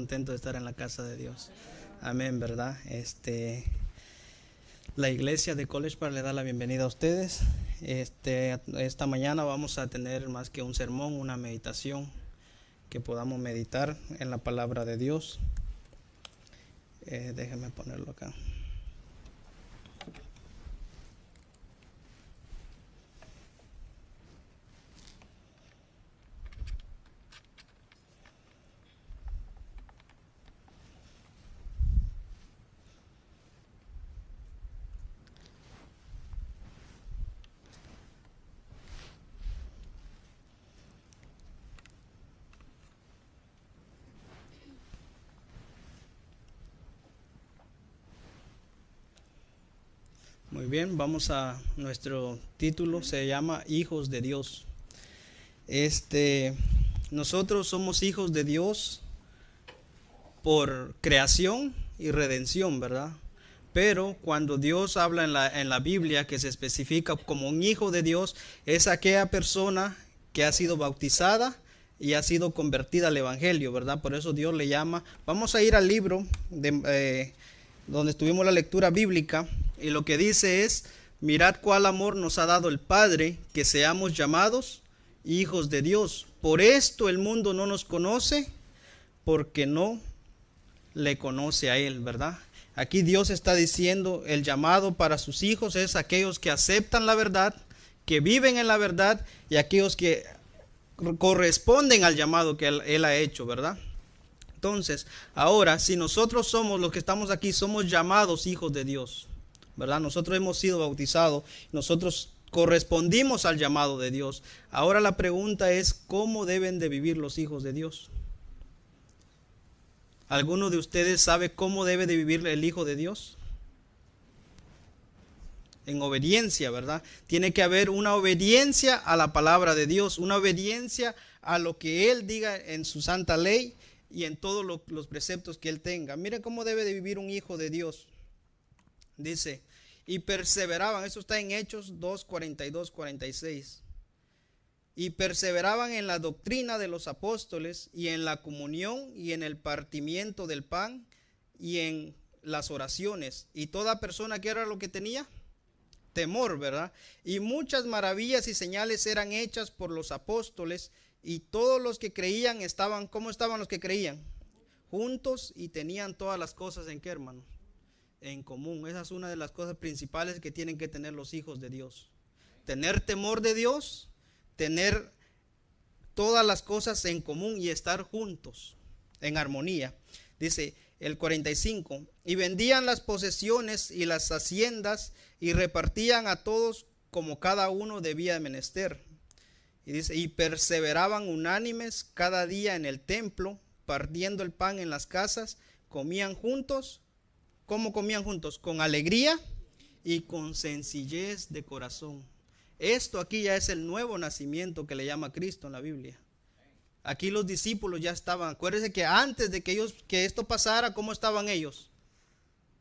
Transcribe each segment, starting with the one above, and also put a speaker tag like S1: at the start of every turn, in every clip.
S1: contento de estar en la casa de Dios. Amén, ¿verdad? La iglesia de College Park le da la bienvenida a ustedes. Esta mañana vamos a tener más que un sermón, una meditación, que podamos meditar en la palabra de Dios. Déjenme ponerlo acá. Muy bien, vamos a nuestro título, se llama Hijos de Dios. Nosotros somos hijos de Dios por creación y redención, ¿verdad? Pero cuando Dios habla en la Biblia que se especifica como un hijo de Dios, es aquella persona que ha sido bautizada y ha sido convertida al Evangelio, ¿verdad? Por eso Dios le llama. Vamos a ir al libro donde estuvimos la lectura bíblica, y lo que dice es: mirad cuál amor nos ha dado el Padre, que seamos llamados hijos de Dios. Por esto el mundo no nos conoce, porque no le conoce a Él, ¿verdad? Aquí Dios está diciendo, el llamado para sus hijos es aquellos que aceptan la verdad, que viven en la verdad, y aquellos que corresponden al llamado que Él ha hecho, ¿verdad? Entonces, ahora, si nosotros somos los que estamos aquí, somos llamados hijos de Dios, ¿verdad? Nosotros hemos sido bautizados, nosotros correspondimos al llamado de Dios. Ahora la pregunta es, ¿cómo deben de vivir los hijos de Dios? ¿Alguno de ustedes sabe cómo debe de vivir el hijo de Dios? En obediencia, ¿verdad? Tiene que haber una obediencia a la palabra de Dios, una obediencia a lo que Él diga en su santa ley y en todos los preceptos que Él tenga. Miren cómo debe de vivir un hijo de Dios. Dice, y perseveraban, eso está en Hechos 2, 42, 46. Y perseveraban en la doctrina de los apóstoles y en la comunión y en el partimiento del pan y en las oraciones. Y toda persona, ¿qué era lo que tenía? Temor, ¿verdad? Y muchas maravillas y señales eran hechas por los apóstoles, y todos los que creían estaban, ¿cómo estaban los que creían? Juntos, y tenían todas las cosas, ¿en qué, hermano? En común. Esa es una de las cosas principales que tienen que tener los hijos de Dios. Tener temor de Dios, tener todas las cosas en común y estar juntos, en armonía. Dice el 45, y vendían las posesiones y las haciendas y repartían a todos como cada uno debía menester. Y dice, y perseveraban unánimes cada día en el templo, partiendo el pan en las casas, comían juntos. ¿Cómo comían juntos? Con alegría y con sencillez de corazón. Esto aquí ya es el nuevo nacimiento que le llama Cristo en la Biblia. Aquí los discípulos ya estaban. Acuérdense que antes de que esto pasara, ¿cómo estaban ellos?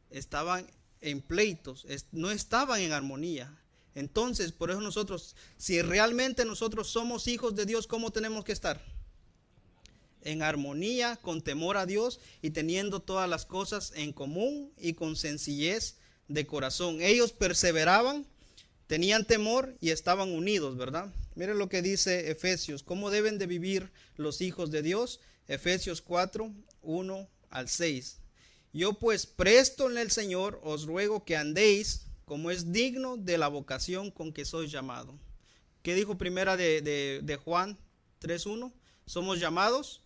S1: Estaban en pleitos, no estaban en armonía. Entonces, por eso nosotros, si realmente nosotros somos hijos de Dios, ¿cómo tenemos que estar? En armonía, con temor a Dios y teniendo todas las cosas en común y con sencillez de corazón. Ellos perseveraban, tenían temor y estaban unidos, ¿verdad? Miren lo que dice Efesios, ¿cómo deben de vivir los hijos de Dios? Efesios 4, 1 al 6. Yo pues, presto en el Señor, os ruego que andéis como es digno de la vocación con que sois llamado. ¿Qué dijo primera de Juan 3:1? Somos llamados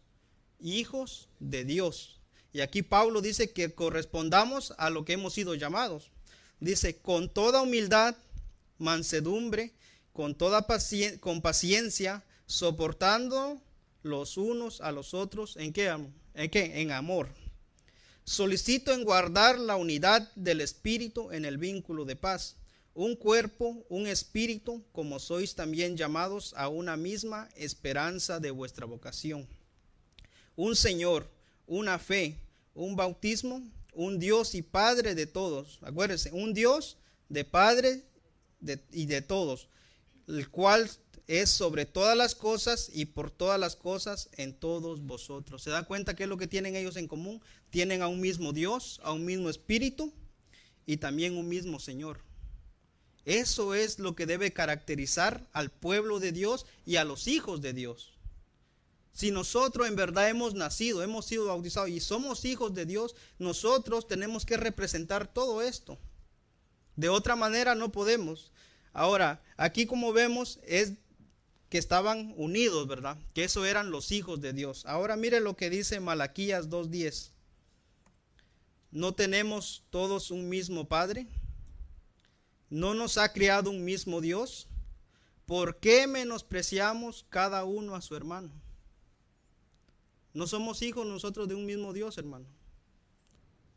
S1: hijos de Dios. Y aquí Pablo dice que correspondamos a lo que hemos sido llamados. Dice, con toda humildad, mansedumbre, con paciencia, soportando los unos a los otros. ¿En qué? En amor. Solicito en guardar la unidad del Espíritu en el vínculo de paz. Un cuerpo, un espíritu, como sois también llamados a una misma esperanza de vuestra vocación. Un Señor, una fe, un bautismo, un Dios y Padre de todos. Acuérdense, un Dios de Padre y de todos, el cual es sobre todas las cosas y por todas las cosas en todos vosotros. ¿Se da cuenta qué es lo que tienen ellos en común? Tienen a un mismo Dios, a un mismo Espíritu y también un mismo Señor. Eso es lo que debe caracterizar al pueblo de Dios y a los hijos de Dios. Si nosotros en verdad hemos nacido, hemos sido bautizados y somos hijos de Dios, nosotros tenemos que representar todo esto. De otra manera no podemos. Ahora, aquí como vemos es que estaban unidos, ¿verdad? Que eso eran los hijos de Dios. Ahora mire lo que dice Malaquías 2:10. ¿No tenemos todos un mismo Padre? ¿No nos ha criado un mismo Dios? ¿Por qué menospreciamos cada uno a su hermano? No somos hijos nosotros de un mismo Dios, hermano.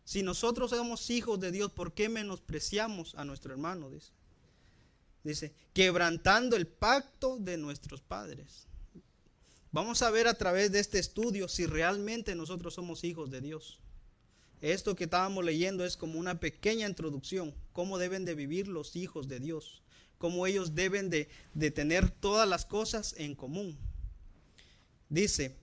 S1: Si nosotros somos hijos de Dios, ¿por qué menospreciamos a nuestro hermano? Dice, quebrantando el pacto de nuestros padres. Vamos a ver a través de este estudio si realmente nosotros somos hijos de Dios. Esto que estábamos leyendo es como una pequeña introducción, cómo deben de vivir los hijos de Dios, cómo ellos deben de tener todas las cosas en común. Dice,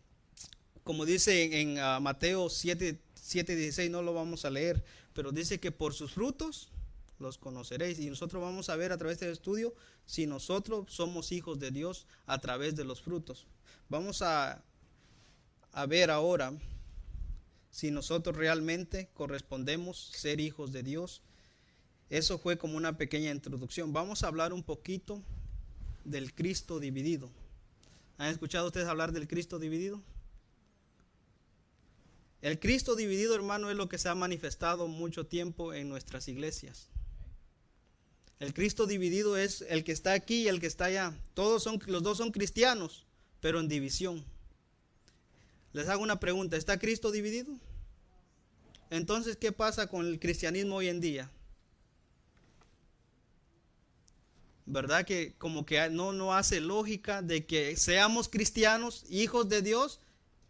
S1: como dice en Mateo 7:16, no lo vamos a leer, pero dice que por sus frutos los conoceréis. Y nosotros vamos a ver a través de este estudio si nosotros somos hijos de Dios a través de los frutos. Vamos a ver ahora si nosotros realmente correspondemos ser hijos de Dios. Eso fue como una pequeña introducción. Vamos a hablar un poquito del Cristo dividido. ¿Han escuchado ustedes hablar del Cristo dividido? El Cristo dividido, hermano, es lo que se ha manifestado mucho tiempo en nuestras iglesias. El Cristo dividido es el que está aquí y el que está allá. Los dos son cristianos, pero en división. Les hago una pregunta, ¿está Cristo dividido? Entonces, ¿qué pasa con el cristianismo hoy en día? ¿Verdad que como que no hace lógica de que seamos cristianos, hijos de Dios,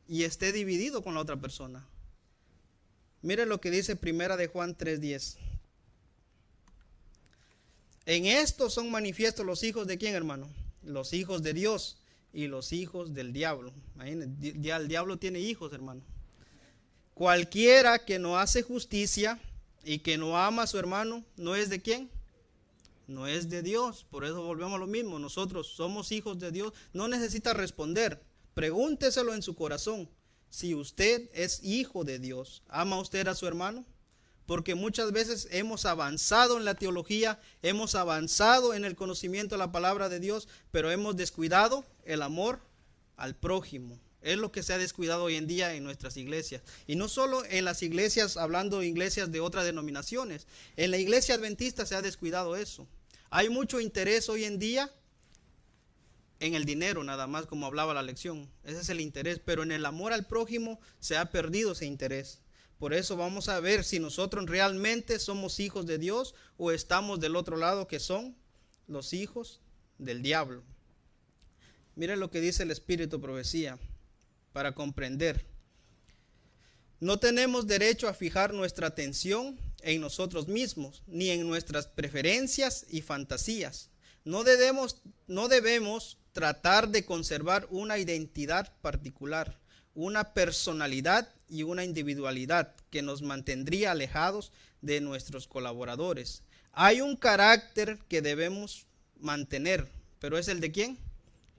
S1: y esté dividido con la otra persona? Mire lo que dice Primera de Juan 3:10. En esto son manifiestos los hijos de ¿quién, hermano? Los hijos de Dios y los hijos del diablo. Ya el diablo tiene hijos, hermano. Cualquiera que no hace justicia y que no ama a su hermano, ¿no es de quién? No es de Dios. Por eso volvemos a lo mismo. Nosotros somos hijos de Dios. No necesita responder. Pregúnteselo en su corazón. Si usted es hijo de Dios, ¿ama usted a su hermano? Porque muchas veces hemos avanzado en la teología, hemos avanzado en el conocimiento de la palabra de Dios, pero hemos descuidado el amor al prójimo. Es lo que se ha descuidado hoy en día en nuestras iglesias. Y no solo en las iglesias, hablando de iglesias de otras denominaciones. En la iglesia adventista se ha descuidado eso. Hay mucho interés hoy en día en el dinero, nada más, como hablaba la lección. Ese es el interés, pero en el amor al prójimo se ha perdido ese interés. Por eso vamos a ver si nosotros realmente somos hijos de Dios o estamos del otro lado, que son los hijos del diablo. Miren lo que dice el Espíritu Profecía para comprender. No tenemos derecho a fijar nuestra atención en nosotros mismos, ni en nuestras preferencias y fantasías. No debemos tratar de conservar una identidad particular, una personalidad y una individualidad que nos mantendría alejados de nuestros colaboradores. Hay un carácter que debemos mantener, pero ¿es el de quién?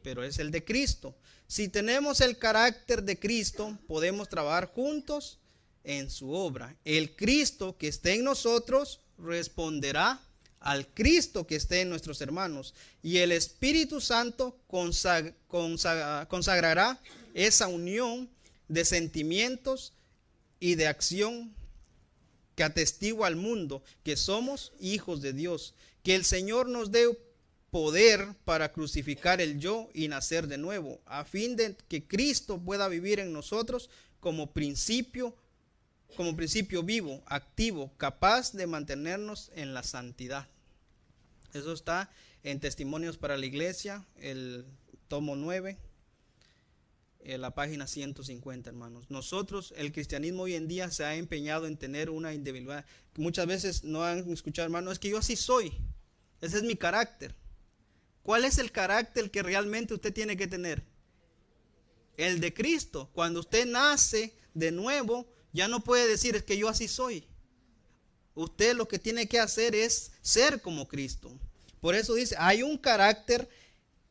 S1: Pero es el de Cristo. Si tenemos el carácter de Cristo, podemos trabajar juntos en su obra. El Cristo que esté en nosotros responderá al Cristo que esté en nuestros hermanos, y el Espíritu Santo consagrará esa unión de sentimientos y de acción que atestigua al mundo que somos hijos de Dios. Que el Señor nos dé poder para crucificar el yo y nacer de nuevo, a fin de que Cristo pueda vivir en nosotros como principio vivo, activo, capaz de mantenernos en la santidad. Eso está en Testimonios para la Iglesia, el tomo 9, en la página 150, hermanos. Nosotros, el cristianismo hoy en día se ha empeñado en tener una individualidad. Muchas veces no han escuchado, hermano, es que yo así soy, ese es mi carácter. ¿Cuál es el carácter que realmente usted tiene que tener? El de Cristo. Cuando usted nace de nuevo, ya no puede decir es que yo así soy. Usted lo que tiene que hacer es ser como Cristo. Por eso dice, hay un carácter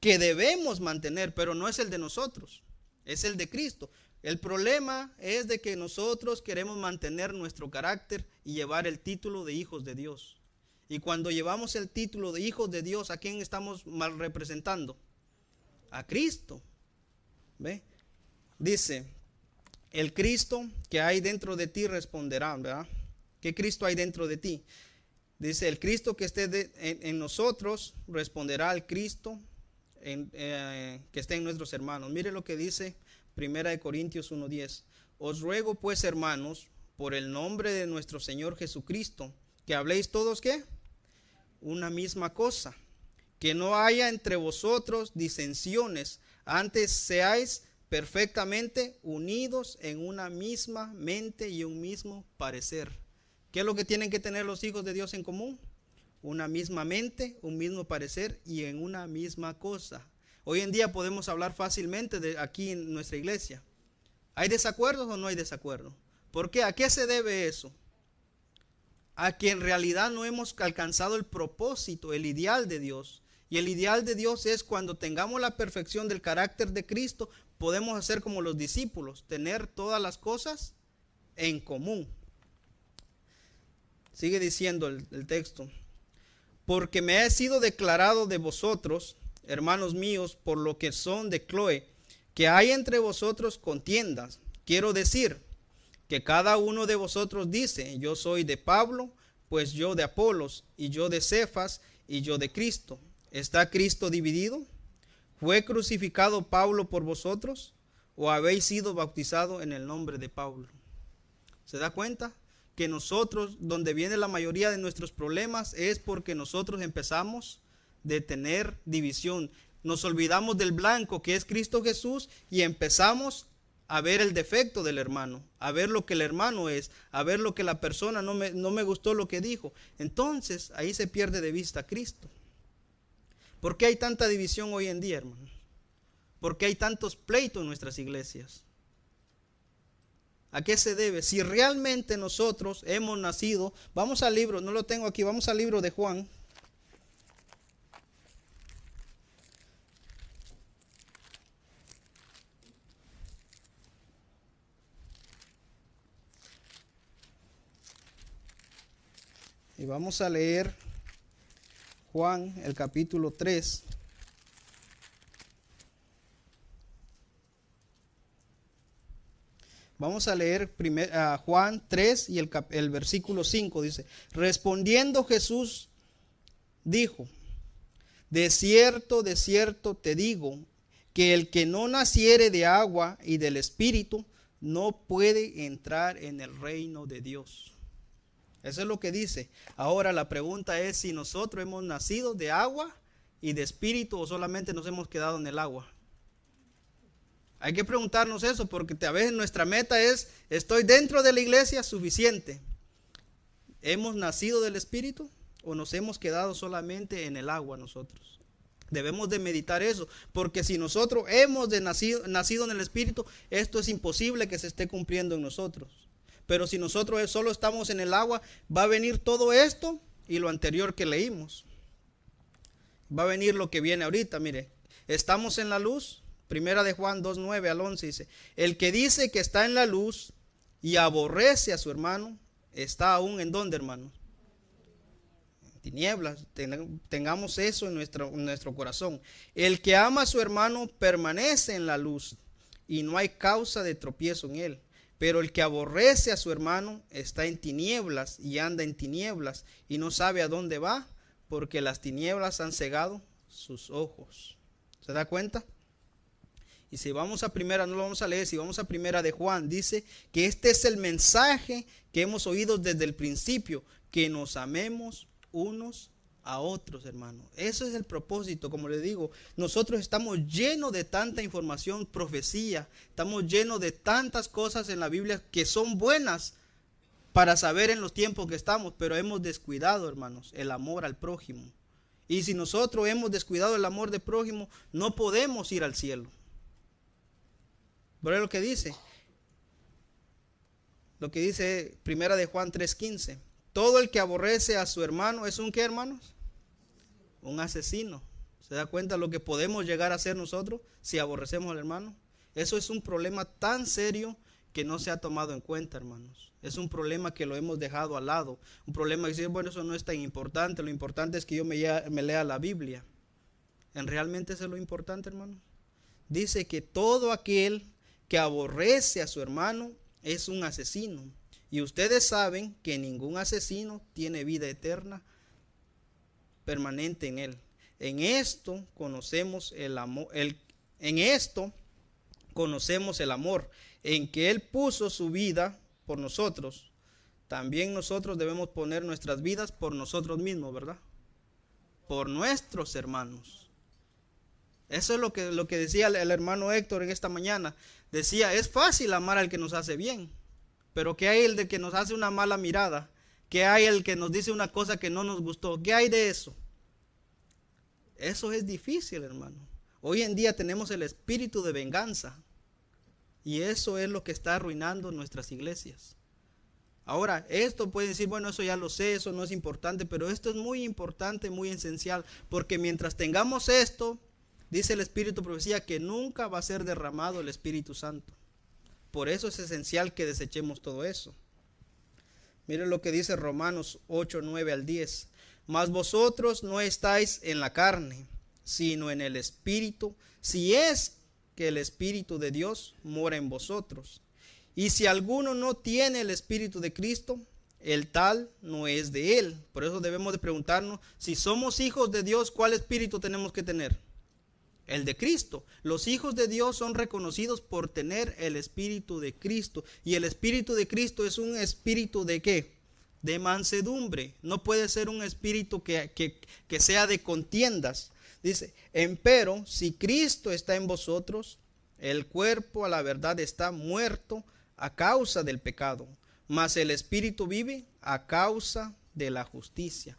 S1: que debemos mantener, pero no es el de nosotros, es el de Cristo. El problema es de que nosotros queremos mantener nuestro carácter y llevar el título de hijos de Dios. Y cuando llevamos el título de hijos de Dios, ¿a quién estamos mal representando? A Cristo. ¿Ve? Dice, el Cristo que hay dentro de ti responderá, ¿verdad? ¿Qué Cristo hay dentro de ti? Dice, el Cristo que esté en nosotros responderá al Cristo que esté en nuestros hermanos. Mire lo que dice 1 Corintios 1:10. Os ruego pues, hermanos, por el nombre de nuestro Señor Jesucristo, que habléis todos, ¿qué? Una misma cosa, que no haya entre vosotros disensiones, antes seáis perfectamente unidos en una misma mente y un mismo parecer. ¿Qué es lo que tienen que tener los hijos de Dios en común? Una misma mente, un mismo parecer y en una misma cosa. Hoy en día podemos hablar fácilmente de aquí en nuestra iglesia. ¿Hay desacuerdos o no hay desacuerdos? ¿Por qué? ¿A qué se debe eso? A que en realidad no hemos alcanzado el propósito, el ideal de Dios. Y el ideal de Dios es cuando tengamos la perfección del carácter de Cristo, podemos hacer como los discípulos, tener todas las cosas en común. Sigue diciendo el texto. Porque me ha sido declarado de vosotros, hermanos míos, por lo que son de Cloé, que hay entre vosotros contiendas. Quiero decir que cada uno de vosotros dice, yo soy de Pablo, pues yo de Apolos, y yo de Cefas, y yo de Cristo. ¿Está Cristo dividido? ¿Fue crucificado Pablo por vosotros? ¿O habéis sido bautizados en el nombre de Pablo? ¿Se da cuenta? Que nosotros, donde viene la mayoría de nuestros problemas, es porque nosotros empezamos de tener división. Nos olvidamos del blanco que es Cristo Jesús y empezamos a ver el defecto del hermano, a ver lo que el hermano es, a ver lo que la persona no me gustó lo que dijo. Entonces ahí se pierde de vista a Cristo. ¿Por qué hay tanta división hoy en día, hermano? ¿Por qué hay tantos pleitos en nuestras iglesias? ¿A qué se debe? Si realmente nosotros hemos nacido, vamos al libro, no lo tengo aquí, vamos al libro de Juan. Y vamos a leer Juan, el capítulo 3. Vamos a leer Juan 3 y el versículo 5 dice, respondiendo Jesús dijo, de cierto te digo, que el que no naciere de agua y del Espíritu no puede entrar en el reino de Dios. Eso es lo que dice. Ahora la pregunta es si nosotros hemos nacido de agua y de Espíritu o solamente nos hemos quedado en el agua. Hay que preguntarnos eso porque a veces nuestra meta es, estoy dentro de la iglesia, suficiente. ¿Hemos nacido del Espíritu o nos hemos quedado solamente en el agua nosotros? Debemos de meditar eso, porque si nosotros hemos nacido en el Espíritu, esto es imposible que se esté cumpliendo en nosotros. Pero si nosotros solo estamos en el agua, va a venir todo esto y lo anterior que leímos. Va a venir lo que viene ahorita, mire, estamos en la luz. Primera de Juan 2:9 al 11 dice, el que dice que está en la luz y aborrece a su hermano, está aún en ¿dónde, hermano? En tinieblas. Tengamos eso en nuestro corazón. El que ama a su hermano permanece en la luz y no hay causa de tropiezo en él. Pero el que aborrece a su hermano está en tinieblas y anda en tinieblas y no sabe a dónde va, porque las tinieblas han cegado sus ojos. ¿Se da cuenta? Y si vamos a primera, no lo vamos a leer, si vamos a primera de Juan, dice que este es el mensaje que hemos oído desde el principio, que nos amemos unos a otros, hermanos. Eso es el propósito, como les digo, nosotros estamos llenos de tanta información, profecía, estamos llenos de tantas cosas en la Biblia que son buenas para saber en los tiempos que estamos, pero hemos descuidado, hermanos, el amor al prójimo. Y si nosotros hemos descuidado el amor de prójimo, no podemos ir al cielo. Pero es lo que dice. Lo que dice primera de Juan 3:15. Todo el que aborrece a su hermano es un ¿qué, hermanos? Un asesino. ¿Se da cuenta lo que podemos llegar a ser nosotros si aborrecemos al hermano? Eso es un problema tan serio que no se ha tomado en cuenta, hermanos. Es un problema que lo hemos dejado al lado. Un problema que dice, bueno, eso no es tan importante. Lo importante es que yo me lea la Biblia. ¿En realmente eso es lo importante, hermanos? Dice que todo aquel que aborrece a su hermano es un asesino. Y ustedes saben que ningún asesino tiene vida eterna permanente en él. En esto conocemos el amor, en que Él puso su vida por nosotros. También nosotros debemos poner nuestras vidas por nosotros mismos, ¿verdad? Por nuestros hermanos. Eso es lo que decía el hermano Héctor en esta mañana. Decía, es fácil amar al que nos hace bien, pero ¿qué hay el de que nos hace una mala mirada? ¿Qué hay el que nos dice una cosa que no nos gustó? ¿Qué hay de eso? Eso es difícil, hermano. Hoy en día tenemos el espíritu de venganza. Y eso es lo que está arruinando nuestras iglesias. Ahora, esto puede decir, bueno, eso ya lo sé, eso no es importante, pero esto es muy importante, muy esencial, porque mientras tengamos esto, dice el Espíritu Profecía, que nunca va a ser derramado el Espíritu Santo. Por eso es esencial que desechemos todo eso. Miren lo que dice Romanos 8, 9 al 10. Mas vosotros no estáis en la carne, sino en el Espíritu, si es que el Espíritu de Dios mora en vosotros. Y si alguno no tiene el Espíritu de Cristo, el tal no es de él. Por eso debemos de preguntarnos, si somos hijos de Dios, ¿cuál espíritu tenemos que tener? El de Cristo. Los hijos de Dios son reconocidos por tener el Espíritu de Cristo. Y el Espíritu de Cristo es un espíritu ¿de qué? De mansedumbre. No puede ser un espíritu que sea de contiendas. Dice, empero, si Cristo está en vosotros, el cuerpo a la verdad está muerto a causa del pecado, mas el espíritu vive a causa de la justicia.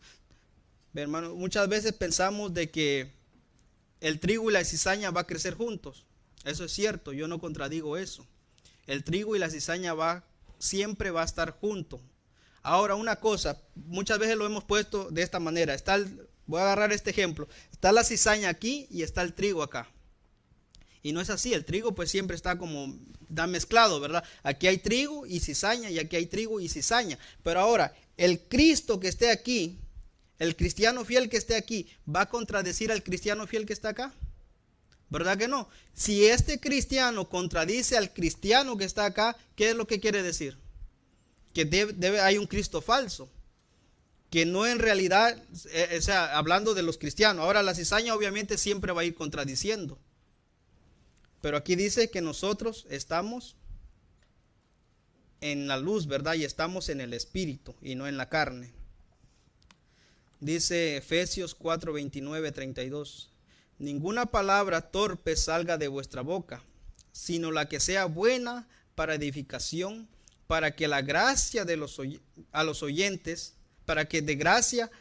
S1: Hermano, muchas veces pensamos de que el trigo y la cizaña va a crecer juntos. Eso es cierto, yo no contradigo eso. El trigo y la cizaña siempre va a estar juntos. Ahora, una cosa, muchas veces lo hemos puesto de esta manera. Voy a agarrar este ejemplo. Está la cizaña aquí y está el trigo acá. Y no es así, el trigo pues siempre está mezclado, ¿verdad? Aquí hay trigo y cizaña y aquí hay trigo y cizaña. Pero ahora, el Cristo que esté aquí, el cristiano fiel que esté aquí, ¿va a contradecir al cristiano fiel que está acá? ¿Verdad que no? Si este cristiano contradice al cristiano que está acá, ¿qué es lo que quiere decir? Que hay un Cristo falso. Que no en realidad, hablando de los cristianos. Ahora la cizaña obviamente siempre va a ir contradiciendo. Pero aquí dice que nosotros estamos en la luz, ¿verdad? Y estamos en el Espíritu y no en la carne. Dice Efesios 4, 29, 32. Ninguna palabra torpe salga de vuestra boca, sino la que sea buena para edificación, para que la gracia a los oyentes, para que dé gracia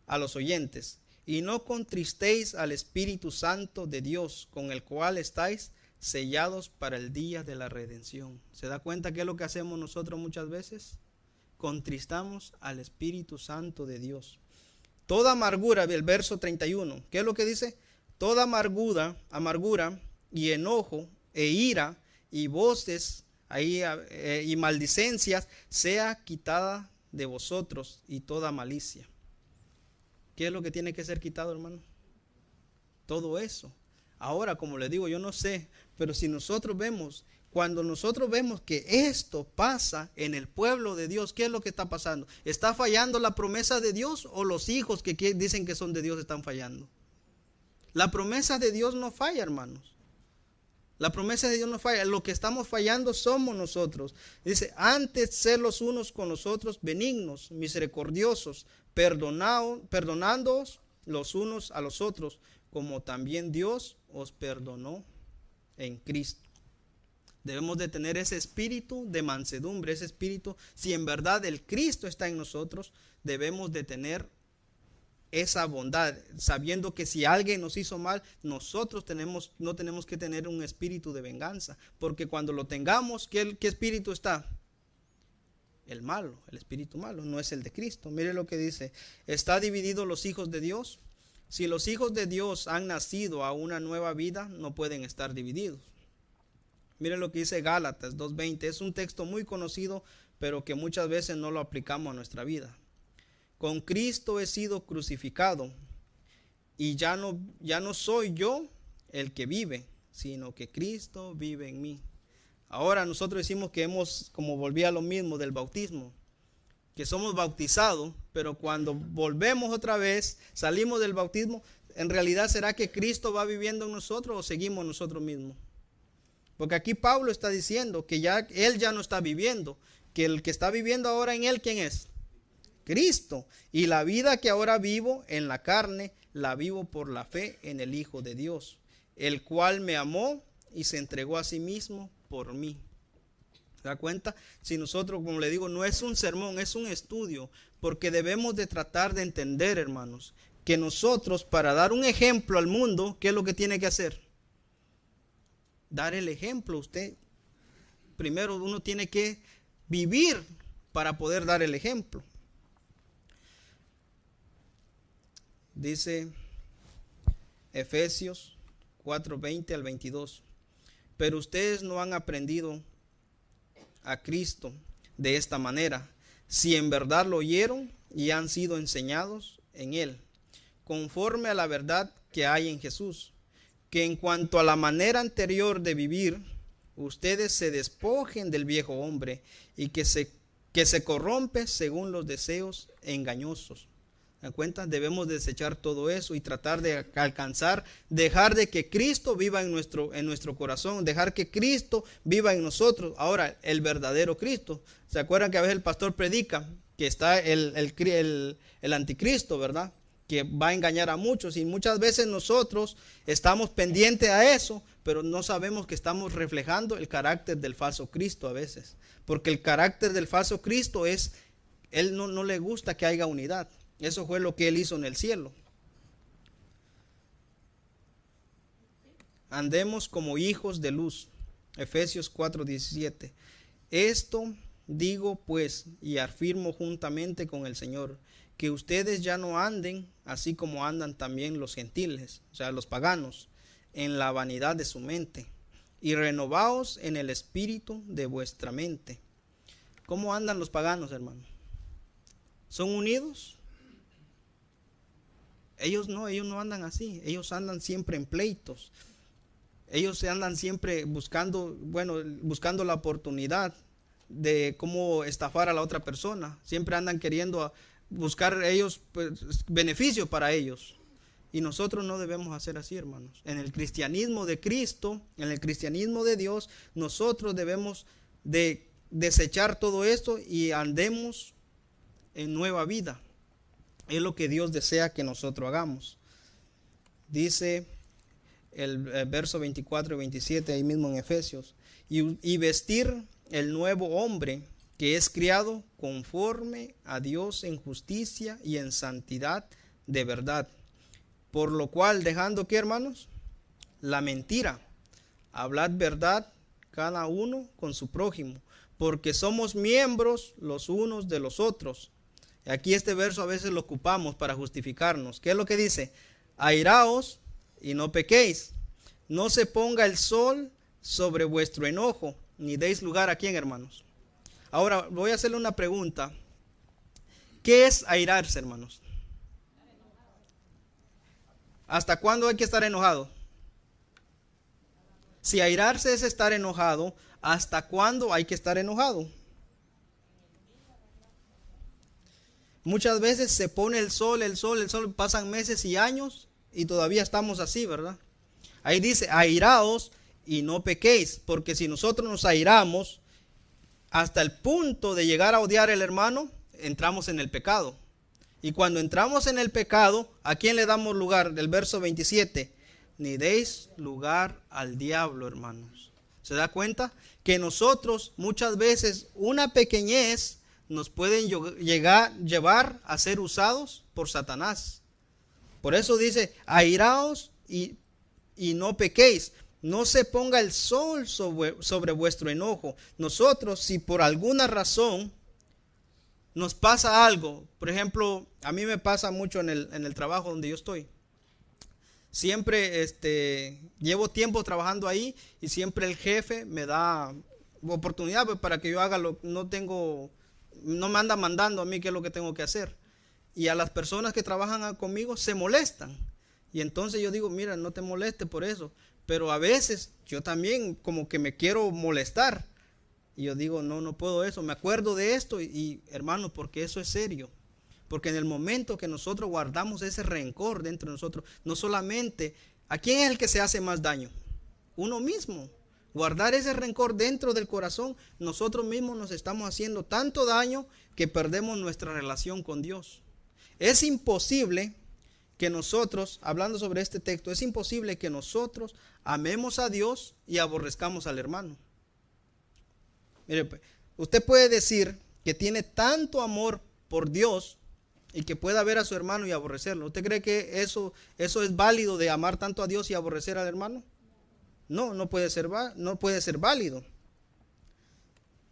S1: a los oyentes, y no contristéis al Espíritu Santo de Dios, con el cual estáis sellados para el día de la redención. ¿Se da cuenta qué es lo que hacemos nosotros muchas veces? Contristamos al Espíritu Santo de Dios. Toda amargura, el verso 31, ¿qué es lo que dice? Toda amargura y enojo e ira y voces y maldicencias sea quitada de vosotros y toda malicia. ¿Qué es lo que tiene que ser quitado, hermano? Todo eso. Ahora, como les digo, yo no sé, pero si cuando nosotros vemos que esto pasa en el pueblo de Dios, ¿qué es lo que está pasando? ¿Está fallando la promesa de Dios o los hijos que dicen que son de Dios están fallando? La promesa de Dios no falla, hermanos. La promesa de Dios no falla. Lo que estamos fallando somos nosotros. Dice, antes ser los unos con los otros benignos, misericordiosos, perdonándoos los unos a los otros, como también Dios os perdonó en Cristo. Debemos de tener ese espíritu de mansedumbre, ese espíritu, si en verdad el Cristo está en nosotros, debemos de tener esa bondad, sabiendo que si alguien nos hizo mal, nosotros no tenemos que tener un espíritu de venganza, porque cuando lo tengamos, ¿qué espíritu está? El malo, el espíritu malo, no es el de Cristo. Mire lo que dice, ¿está divididos los hijos de Dios? Si los hijos de Dios han nacido a una nueva vida, no pueden estar divididos. Mire lo que dice Gálatas 2:20, es un texto muy conocido, pero que muchas veces no lo aplicamos a nuestra vida. Con Cristo he sido crucificado, y ya no soy yo el que vive, sino que Cristo vive en mí. Ahora nosotros decimos que como volví a lo mismo del bautismo, que somos bautizados, pero cuando volvemos otra vez, salimos del bautismo, en realidad ¿será que Cristo va viviendo en nosotros o seguimos nosotros mismos? Porque aquí Pablo está diciendo que él ya no está viviendo, que el que está viviendo ahora en él, ¿quién es? Cristo. Y la vida que ahora vivo en la carne, la vivo por la fe en el Hijo de Dios, el cual me amó y se entregó a sí mismo por mí. ¿Se da cuenta? Si nosotros, como le digo, no es un sermón, es un estudio, porque debemos de tratar de entender, hermanos, que nosotros para dar un ejemplo al mundo, ¿qué es lo que tiene que hacer? Dar el ejemplo. Usted, primero uno tiene que vivir para poder dar el ejemplo. Dice Efesios 4:20 al 22. Pero ustedes no han aprendido a Cristo de esta manera, si en verdad lo oyeron y han sido enseñados en Él, conforme a la verdad que hay en Jesús, que en cuanto a la manera anterior de vivir, ustedes se despojen del viejo hombre y que se corrompe según los deseos engañosos. ¿Se dan cuenta? Debemos desechar todo eso y tratar de alcanzar, dejar de que Cristo viva en nuestro corazón, dejar que Cristo viva en nosotros. Ahora, el verdadero Cristo. ¿Se acuerdan que a veces el pastor predica que está el anticristo, verdad? Que va a engañar a muchos, y muchas veces nosotros estamos pendientes a eso, pero no sabemos que estamos reflejando el carácter del falso Cristo a veces. Porque el carácter del falso Cristo es, él no le gusta que haya unidad. Eso fue lo que él hizo en el cielo. Andemos como hijos de luz. Efesios 4:17. Esto digo pues y afirmo juntamente con el Señor, que ustedes ya no anden así como andan también los gentiles, o sea, los paganos, en la vanidad de su mente, y renovaos en el espíritu de vuestra mente. ¿Cómo andan los paganos, hermano? ¿Son unidos? Ellos no andan así. Ellos andan siempre en pleitos. Ellos se andan siempre buscando la oportunidad de cómo estafar a la otra persona. Siempre andan queriendo buscar ellos, pues, beneficio para ellos. Y nosotros no debemos hacer así, hermanos. En el cristianismo de Cristo, en el cristianismo de Dios, nosotros debemos de desechar todo esto y andemos en nueva vida. Es lo que Dios desea que nosotros hagamos. Dice el verso 24 y 27 ahí mismo en Efesios. Y vestir el nuevo hombre que es criado conforme a Dios en justicia y en santidad de verdad. Por lo cual, dejando, ¿qué, hermanos? La mentira. Hablad verdad cada uno con su prójimo, porque somos miembros los unos de los otros. Aquí este verso a veces lo ocupamos para justificarnos. ¿Qué es lo que dice? Airaos y no pequéis. No se ponga el sol sobre vuestro enojo, ni deis lugar a quién, hermanos. Ahora voy a hacerle una pregunta. ¿Qué es airarse, hermanos? ¿Hasta cuándo hay que estar enojado? Si airarse es estar enojado, ¿hasta cuándo hay que estar enojado? Muchas veces se pone el sol, pasan meses y años y todavía estamos así, ¿verdad? Ahí dice, airaos y no pequéis, porque si nosotros nos airamos hasta el punto de llegar a odiar al hermano, entramos en el pecado. Y cuando entramos en el pecado, ¿a quién le damos lugar? Del verso 27, ni deis lugar al diablo, hermanos. ¿Se da cuenta? Que nosotros muchas veces una pequeñez nos pueden llevar a ser usados por Satanás. Por eso dice, airaos y no pequéis. No se ponga el sol sobre vuestro enojo. Nosotros, si por alguna razón nos pasa algo, por ejemplo, a mí me pasa mucho en el trabajo donde yo estoy. Siempre llevo tiempo trabajando ahí y siempre el jefe me da oportunidad, pues, para que yo haga no me anda mandando a mí qué es lo que tengo que hacer. Y a las personas que trabajan conmigo se molestan. Y entonces yo digo, mira, no te molestes por eso. Pero a veces yo también como que me quiero molestar. Y yo digo, no puedo eso. Me acuerdo de esto hermano, porque eso es serio. Porque en el momento que nosotros guardamos ese rencor dentro de nosotros, no solamente, ¿a quién es el que se hace más daño? Uno mismo. Guardar ese rencor dentro del corazón, nosotros mismos nos estamos haciendo tanto daño que perdemos nuestra relación con Dios. Es imposible que nosotros, hablando sobre este texto, es imposible que nosotros amemos a Dios y aborrezcamos al hermano. Mire, usted puede decir que tiene tanto amor por Dios y que pueda ver a su hermano y aborrecerlo. ¿Usted cree que eso es válido, de amar tanto a Dios y aborrecer al hermano? No puede ser válido.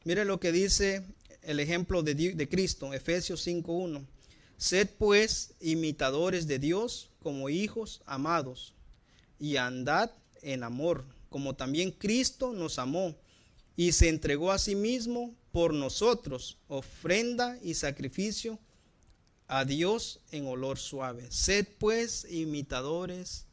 S1: Mire lo que dice el ejemplo de Cristo, Efesios 5:1. Sed pues imitadores de Dios como hijos amados, y andad en amor, como también Cristo nos amó y se entregó a sí mismo por nosotros, ofrenda y sacrificio a Dios en olor suave. Sed pues imitadores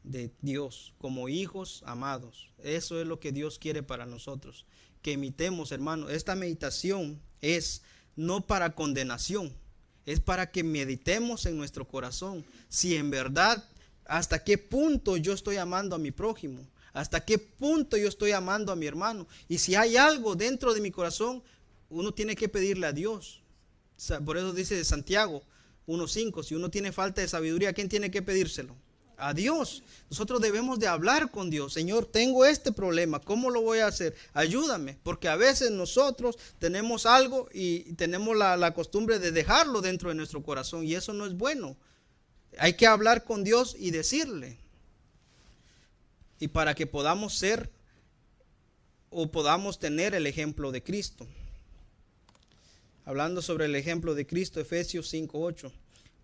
S1: de Dios como hijos amados. Eso es lo que Dios quiere para nosotros, que imitemos, hermano. Esta meditación es no para condenación, es para que meditemos en nuestro corazón si en verdad hasta qué punto yo estoy amando a mi prójimo, hasta qué punto yo estoy amando a mi hermano. Y si hay algo dentro de mi corazón, uno tiene que pedirle a Dios. Por eso dice Santiago 1:5, si uno tiene falta de sabiduría, ¿a quién tiene que pedírselo? A Dios. Nosotros debemos de hablar con Dios. Señor, tengo este problema, ¿cómo lo voy a hacer? Ayúdame, porque a veces nosotros tenemos algo y tenemos la costumbre de dejarlo dentro de nuestro corazón, y eso no es bueno. Hay que hablar con Dios y decirle. Y para que podamos ser o podamos tener el ejemplo de Cristo. Hablando sobre el ejemplo de Cristo, Efesios 5:8.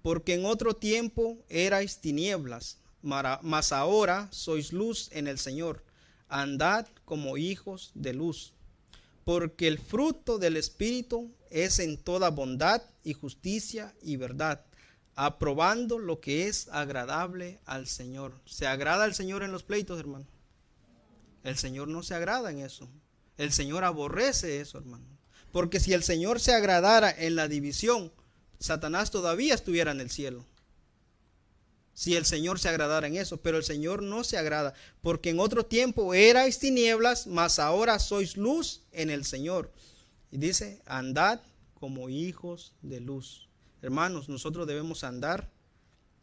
S1: Porque en otro tiempo erais tinieblas, mas ahora sois luz en el Señor. Andad como hijos de luz. Porque el fruto del Espíritu es en toda bondad y justicia y verdad, aprobando lo que es agradable al Señor. ¿Se agrada al Señor en los pleitos, hermano? El Señor no se agrada en eso. El Señor aborrece eso, hermano. Porque si el Señor se agradara en la división, Satanás todavía estuviera en el cielo. Si el Señor se agradara en eso, pero el Señor no se agrada, porque en otro tiempo erais tinieblas, mas ahora sois luz en el Señor. Y dice, andad como hijos de luz. Hermanos, nosotros debemos andar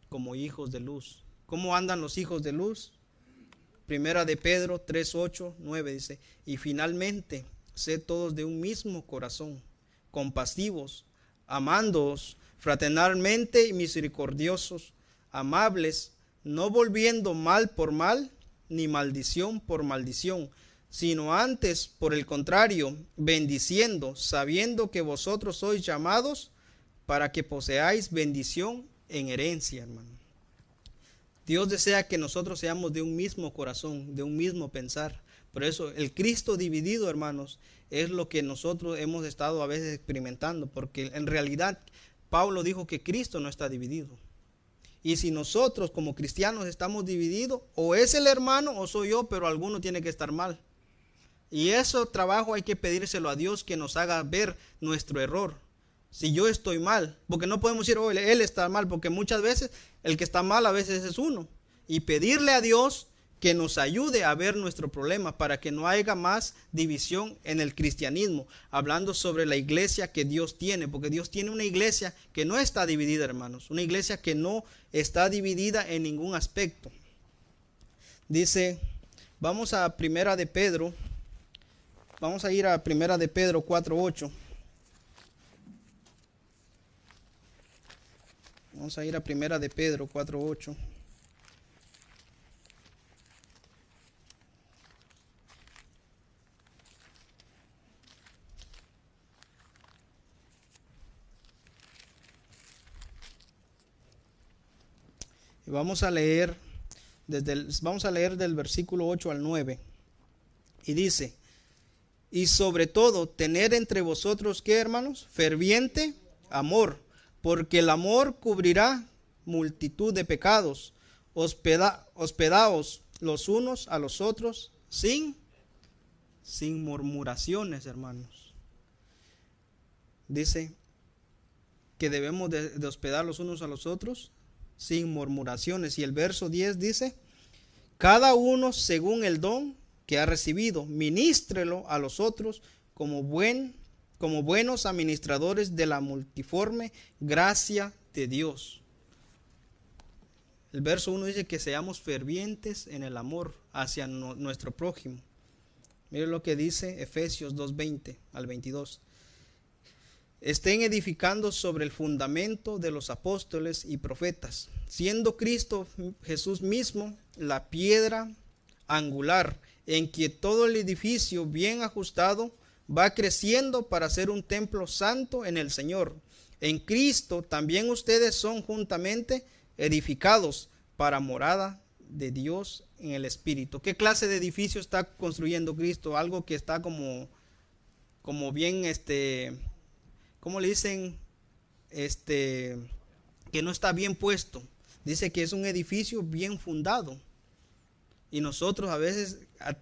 S1: como hijos de luz. ¿Cómo andan los hijos de luz? Primera de Pedro 3:8-9 dice, y finalmente, sed todos de un mismo corazón, compasivos, amándoos fraternalmente y misericordiosos, amables, no volviendo mal por mal, ni maldición por maldición, sino antes, por el contrario, bendiciendo, sabiendo que vosotros sois llamados para que poseáis bendición en herencia, hermano. Dios desea que nosotros seamos de un mismo corazón, de un mismo pensar. Por eso el Cristo dividido, hermanos, es lo que nosotros hemos estado a veces experimentando, porque en realidad Pablo dijo que Cristo no está dividido. Y si nosotros como cristianos estamos divididos, o es el hermano o soy yo, pero alguno tiene que estar mal. Y ese trabajo hay que pedírselo a Dios, que nos haga ver nuestro error. Si yo estoy mal, porque no podemos decir, oh, él está mal, porque muchas veces el que está mal a veces es uno. Y pedirle a Dios que nos ayude a ver nuestro problema para que no haya más división en el cristianismo, hablando sobre la iglesia que Dios tiene, porque Dios tiene una iglesia que no está dividida, hermanos, una iglesia que no está dividida en ningún aspecto. Dice, vamos a Primera de Pedro, vamos a ir a Primera de Pedro 4:8. Vamos a ir a Primera de Pedro 4:8. Y vamos a leer del versículo 8 al 9. Y dice: y sobre todo, tener entre vosotros, ¿qué, hermanos? Ferviente amor, porque el amor cubrirá multitud de pecados. Hospedaos los unos a los otros sin murmuraciones, hermanos. Dice que debemos de hospedar los unos a los otros sin murmuraciones. Y el verso 10 dice: cada uno según el don que ha recibido, ministrelo a los otros como buenos administradores de la multiforme gracia de Dios. El verso 1 dice que seamos fervientes en el amor hacia nuestro prójimo. Mire lo que dice Efesios 2:20 al 22. Estén edificando sobre el fundamento de los apóstoles y profetas, siendo Cristo Jesús mismo la piedra angular, en que todo el edificio bien ajustado va creciendo para ser un templo santo en el Señor. En Cristo también ustedes son juntamente edificados para morada de Dios en el Espíritu. ¿Qué clase de edificio está construyendo Cristo? Algo que está como bien, ¿cómo le dicen? Que no está bien puesto. Dice que es un edificio bien fundado. Y nosotros a veces,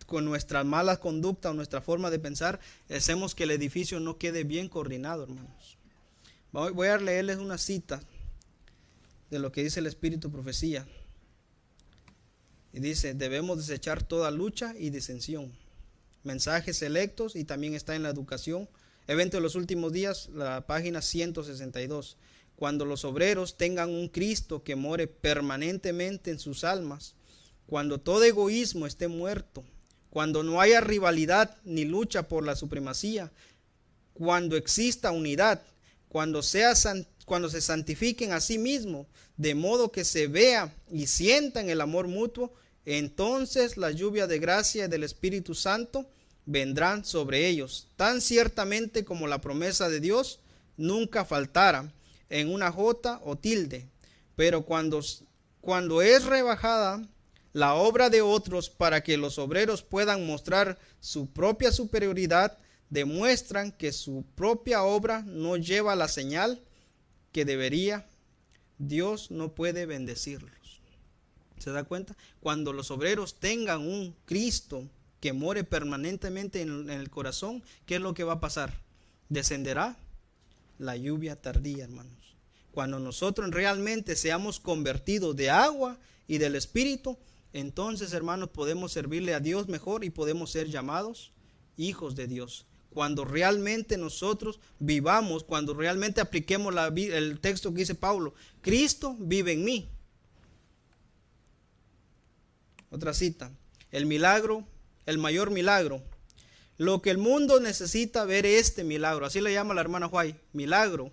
S1: con nuestra mala conducta o nuestra forma de pensar, hacemos que el edificio no quede bien coordinado, hermanos. Voy a leerles una cita de lo que dice el Espíritu Profecía. Y dice: debemos desechar toda lucha y disensión. Mensajes selectos, y también está en la educación. Evento de los últimos días, la página 162. Cuando los obreros tengan un Cristo que more permanentemente en sus almas, cuando todo egoísmo esté muerto, cuando no haya rivalidad ni lucha por la supremacía, cuando exista unidad, cuando se santifiquen a sí mismos, de modo que se vea y sientan el amor mutuo, entonces la lluvia de gracia y del Espíritu Santo vendrán sobre ellos, tan ciertamente como la promesa de Dios nunca faltara en una jota o tilde. Pero cuando es rebajada la obra de otros para que los obreros puedan mostrar su propia superioridad, demuestran que su propia obra no lleva la señal que debería. Dios no puede bendecirlos. ¿Se da cuenta? Cuando los obreros tengan un Cristo que more permanentemente en el corazón, ¿qué es lo que va a pasar? Descenderá la lluvia tardía, hermanos. Cuando nosotros realmente seamos convertidos de agua y del Espíritu, entonces, hermanos, podemos servirle a Dios mejor y podemos ser llamados hijos de Dios. Cuando realmente nosotros vivamos, cuando realmente apliquemos el texto que dice Pablo: Cristo vive en mí. Otra cita: el mayor milagro. Lo que el mundo necesita ver este milagro, así le llama la hermana White, milagro.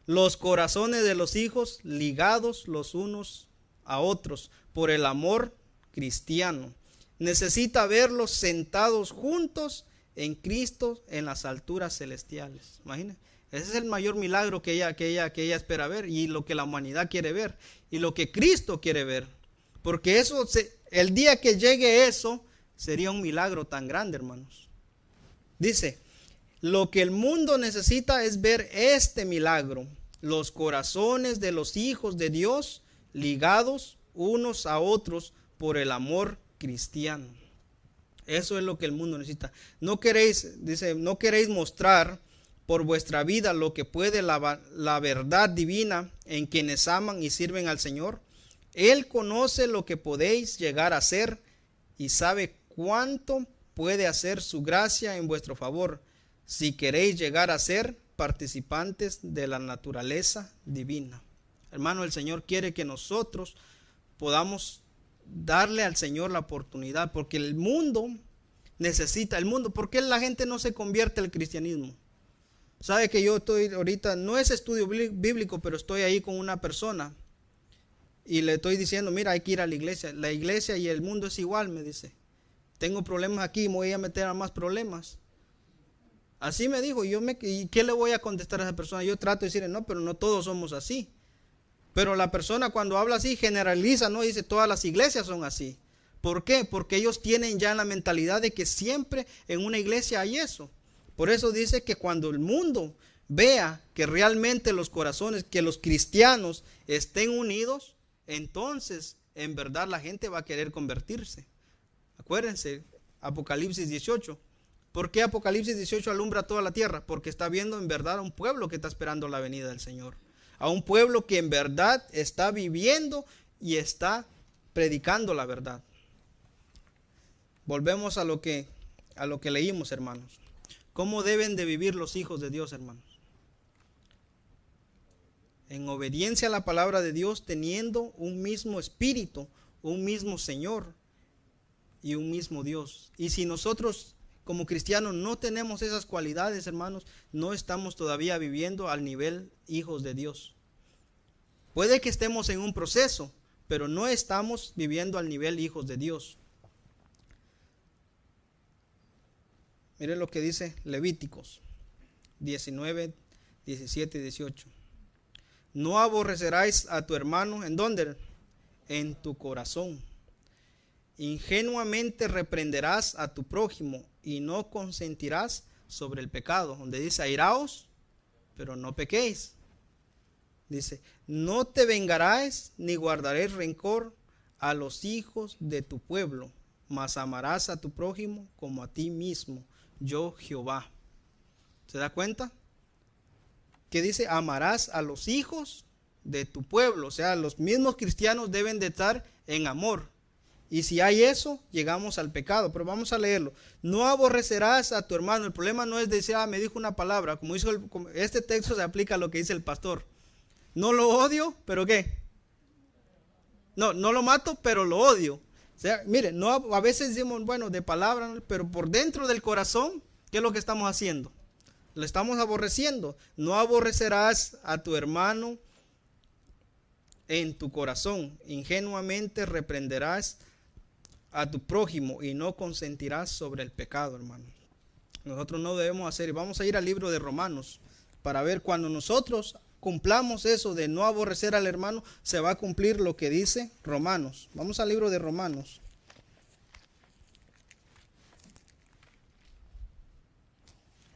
S1: Los corazones de los hijos ligados los unos a otros por el amor cristiano. Necesita verlos sentados juntos en Cristo en las alturas celestiales. Imagínense, ese es el mayor milagro que ella espera ver, y lo que la humanidad quiere ver, y lo que Cristo quiere ver. Porque el día que llegue eso, sería un milagro tan grande, hermanos. Dice: lo que el mundo necesita es ver este milagro, los corazones de los hijos de Dios ligados unos a otros por el amor cristiano. Eso es lo que el mundo necesita. No queréis mostrar por vuestra vida lo que puede la verdad divina en quienes aman y sirven al Señor. Él conoce lo que podéis llegar a ser y sabe cuánto puede hacer su gracia en vuestro favor, si queréis llegar a ser participantes de la naturaleza divina. Hermano, el Señor quiere que nosotros podamos darle al Señor la oportunidad, porque el mundo necesita, ¿por qué la gente no se convierte al cristianismo? Sabe que yo estoy ahorita, no es estudio bíblico, pero estoy ahí con una persona y le estoy diciendo, mira, hay que ir a la iglesia. La iglesia y el mundo es igual, me dice. Tengo problemas aquí, me voy a meter a más problemas. Así me dijo, ¿y qué le voy a contestar a esa persona? Yo trato de decirle, no, pero no todos somos así. Pero la persona cuando habla así generaliza, no dice todas las iglesias son así. ¿Por qué? Porque ellos tienen ya la mentalidad de que siempre en una iglesia hay eso. Por eso dice que cuando el mundo vea que realmente los corazones, que los cristianos estén unidos, entonces en verdad la gente va a querer convertirse. Acuérdense, Apocalipsis 18. ¿Por qué Apocalipsis 18 alumbra toda la tierra? Porque está viendo en verdad a un pueblo que está esperando la venida del Señor. A un pueblo que en verdad está viviendo y está predicando la verdad. Volvemos a lo que leímos, hermanos. ¿Cómo deben de vivir los hijos de Dios, hermanos? En obediencia a la palabra de Dios, teniendo un mismo espíritu, un mismo Señor y un mismo Dios. Y si nosotros como cristianos no tenemos esas cualidades, hermanos, no estamos todavía viviendo al nivel hijos de Dios. Puede que estemos en un proceso, pero no estamos viviendo al nivel hijos de Dios. Miren lo que dice Levíticos 19, 17 y 18. No aborrecerás a tu hermano, ¿en dónde? En tu corazón. Ingenuamente reprenderás a tu prójimo y no consentirás sobre el pecado. Donde dice, airaos, pero no pequéis. Dice, no te vengarás ni guardarás rencor a los hijos de tu pueblo, mas amarás a tu prójimo como a ti mismo, yo Jehová. ¿Se da cuenta? Que dice, amarás a los hijos de tu pueblo. O sea, los mismos cristianos deben de estar en amor. Y si hay eso, llegamos al pecado. Pero vamos a leerlo. No aborrecerás a tu hermano. El problema no es decir, me dijo una palabra. Como este texto se aplica a lo que dice el pastor. No lo odio, pero ¿qué? No lo mato, pero lo odio. O sea, miren, no, a veces decimos, bueno, de palabra, pero por dentro del corazón, ¿qué es lo que estamos haciendo? Lo estamos aborreciendo. No aborrecerás a tu hermano en tu corazón. Ingenuamente reprenderás a tu prójimo y no consentirás sobre el pecado, hermano. Nosotros no debemos hacer, y vamos a ir al libro de Romanos para ver cuando nosotros cumplamos eso de no aborrecer al hermano, se va a cumplir lo que dice Romanos. Vamos al libro de Romanos.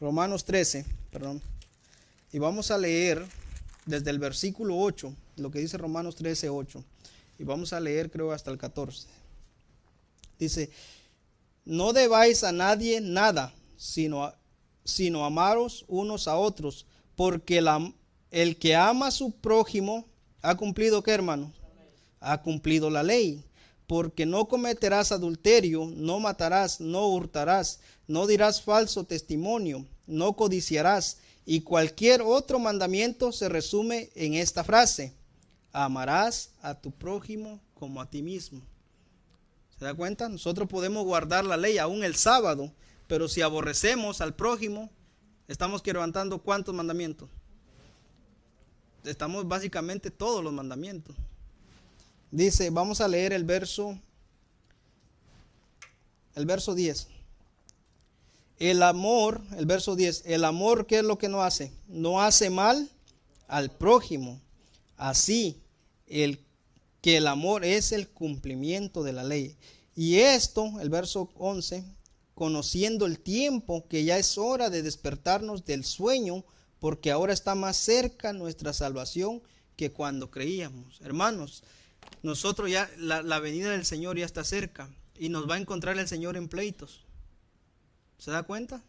S1: Romanos 13, perdón. Y vamos a leer desde el versículo 8, lo que dice Romanos 13, 8. Y vamos a leer creo hasta el 14. Dice, no debáis a nadie nada, sino amaros unos a otros, porque el que ama a su prójimo ha cumplido, ¿qué, hermano? Ha cumplido la ley. Porque no cometerás adulterio, no matarás, no hurtarás, no dirás falso testimonio, no codiciarás. Y cualquier otro mandamiento se resume en esta frase: amarás a tu prójimo como a ti mismo. ¿Se da cuenta? Nosotros podemos guardar la ley aún el sábado, pero si aborrecemos al prójimo, estamos quebrantando ¿cuántos mandamientos? Estamos básicamente todos los mandamientos. Dice, vamos a leer el verso 10. El amor, el verso 10, el amor, ¿qué es lo que no hace? No hace mal al prójimo. Así, que el amor es el cumplimiento de la ley. Y esto, el verso 11, conociendo el tiempo, que ya es hora de despertarnos del sueño, porque ahora está más cerca nuestra salvación que cuando creíamos. Hermanos, nosotros ya, la venida del Señor ya está cerca y nos va a encontrar el Señor en pleitos. ¿Se da cuenta?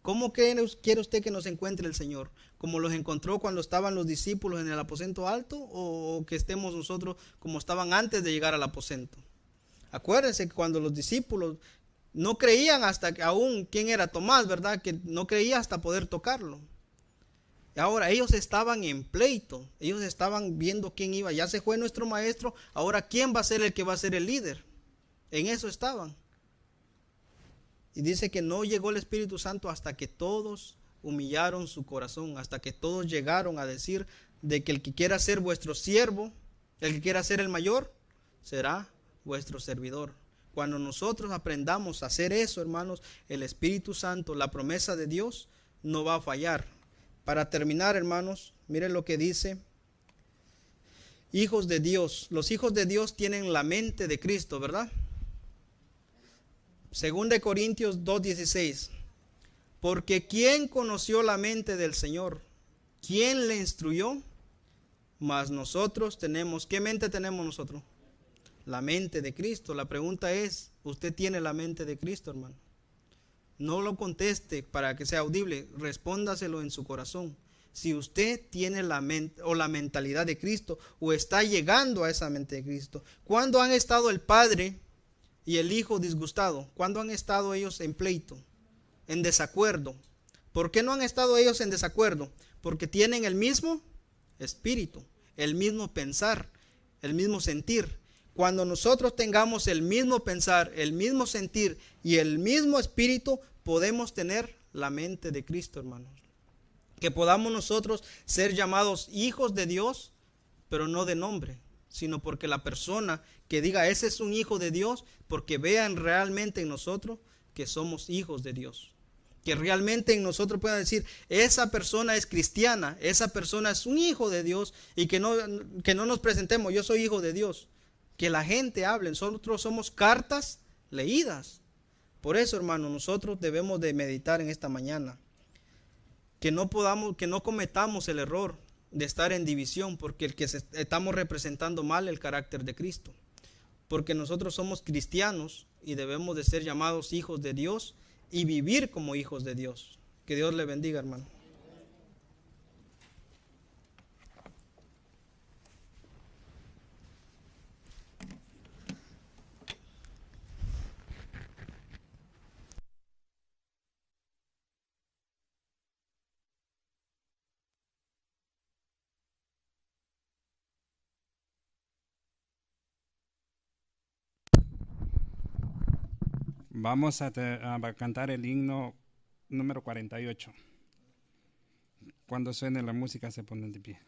S1: ¿Cómo quiere usted que nos encuentre el Señor? ¿Como los encontró cuando estaban los discípulos en el aposento alto? ¿O que estemos nosotros como estaban antes de llegar al aposento? Acuérdense que cuando los discípulos no creían hasta que aún, ¿quién era? Tomás, ¿verdad? Que no creía hasta poder tocarlo. Ahora ellos estaban en pleito, ellos estaban viendo quién iba, ya se fue nuestro maestro, ahora quién va a ser el que va a ser el líder. En eso estaban. Y dice que no llegó el Espíritu Santo hasta que todos humillaron su corazón, hasta que todos llegaron a decir de que el que quiera ser vuestro siervo, el que quiera ser el mayor, será vuestro servidor. Cuando nosotros aprendamos a hacer eso, hermanos, el Espíritu Santo, la promesa de Dios, no va a fallar. Para terminar, hermanos, miren lo que dice. Hijos de Dios. Los hijos de Dios tienen la mente de Cristo, ¿verdad? 2 Corintios 2:16. Porque ¿quién conoció la mente del Señor? ¿Quién le instruyó? Mas nosotros tenemos, ¿qué mente tenemos nosotros? La mente de Cristo. La pregunta es, ¿usted tiene la mente de Cristo, hermano? No lo conteste para que sea audible, respóndaselo en su corazón. Si usted tiene la mente o la mentalidad de Cristo, o está llegando a esa mente de Cristo. ¿Cuándo han estado el Padre y el Hijo disgustados? ¿Cuándo han estado ellos en pleito, en desacuerdo? ¿Por qué no han estado ellos en desacuerdo? Porque tienen el mismo espíritu, el mismo pensar, el mismo sentir. Cuando nosotros tengamos el mismo pensar, el mismo sentir y el mismo espíritu, podemos tener la mente de Cristo, hermanos. Que podamos nosotros ser llamados hijos de Dios, pero no de nombre, sino porque la persona que diga ese es un hijo de Dios, porque vean realmente en nosotros que somos hijos de Dios. Que realmente en nosotros puedan decir, esa persona es cristiana, esa persona es un hijo de Dios, y que no nos presentemos, yo soy hijo de Dios. Que la gente hable, nosotros somos cartas leídas. Por eso, hermano, nosotros debemos de meditar en esta mañana. Que no cometamos el error de estar en división, porque estamos representando mal el carácter de Cristo. Porque nosotros somos cristianos y debemos de ser llamados hijos de Dios y vivir como hijos de Dios. Que Dios le bendiga, hermano.
S2: Vamos a cantar el himno número 48. Cuando suene la música se ponen de pie.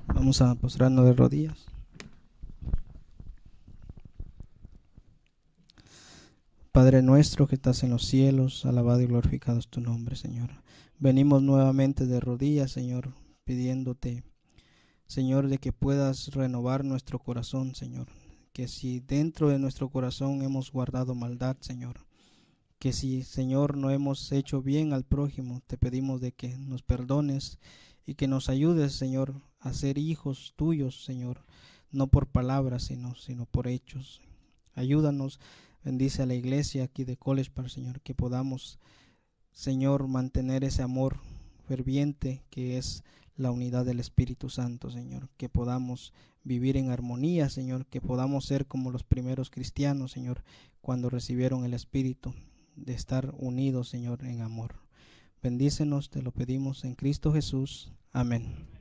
S1: Vamos a postrarnos de rodillas. Padre nuestro que estás en los cielos, alabado y glorificado es tu nombre, Señor. Venimos nuevamente de rodillas, Señor, pidiéndote Señor, de que puedas renovar nuestro corazón, Señor. Que si dentro de nuestro corazón hemos guardado maldad, Señor, que si, Señor, no hemos hecho bien al prójimo, te pedimos de que nos perdones y que nos ayudes, Señor, a ser hijos tuyos, Señor, no por palabras, sino por hechos. Ayúdanos, bendice a la iglesia aquí de College Park, Señor, que podamos, Señor, mantener ese amor ferviente que es la unidad del Espíritu Santo, Señor, que podamos vivir en armonía, Señor, que podamos ser como los primeros cristianos, Señor, cuando recibieron el Espíritu, de estar unidos, Señor, en amor. Bendícenos, te lo pedimos en Cristo Jesús. Amén.